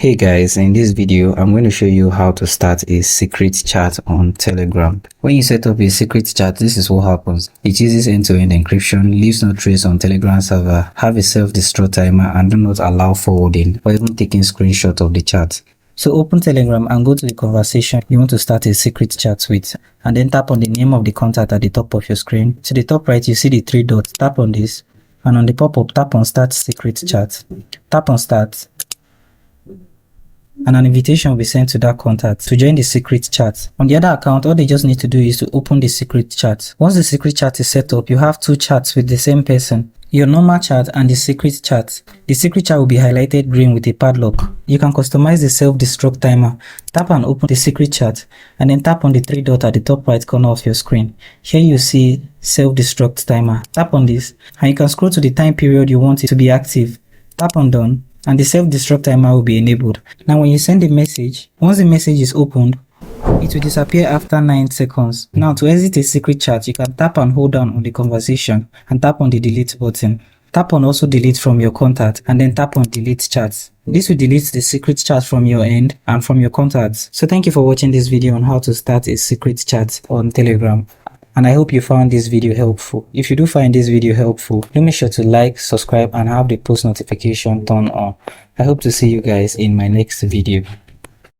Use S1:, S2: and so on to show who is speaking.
S1: Hey guys, in this video I'm going to show you how to start a secret chat on Telegram. When you set up a secret chat, this is what happens. It uses end-to-end encryption, leaves no trace on Telegram server, have a self-destruct timer, and do not allow forwarding or even taking screenshot of the chat. So open Telegram and go to the conversation you want to start a secret chat with, and then tap on the name of the contact at the top of your screen. To the top right, you see the three dots. Tap on this, and on the pop-up, tap on Start Secret Chat. Tap on Start, and an invitation will be sent to that contact to join the secret chat. On the other account, all they just need to do is to open the secret chat. Once the secret chat is set up, you have two chats with the same person: your normal chat and the secret chat. The secret chat will be highlighted green with a padlock. You can customize the self-destruct timer. Tap and open the secret chat, and then tap on the three dots at the top right corner of your screen. Here you see self-destruct timer. Tap on this, and you can scroll to the time period you want it to be active. Tap on done, and the self-destruct timer will be enabled. Now when you send a message, once the message is opened, it will disappear after 9 seconds. Now to exit a secret chat, you can tap and hold down on the conversation and tap on the delete button. Tap on also delete from your contact, and then tap on delete chats. This will delete the secret chat from your end and from your contacts. So thank you for watching this video on how to start a secret chat on Telegram. And I hope you found this video helpful. If you do find this video helpful, do make sure to like, subscribe, and have the post notification turned on. I hope to see you guys in my next video.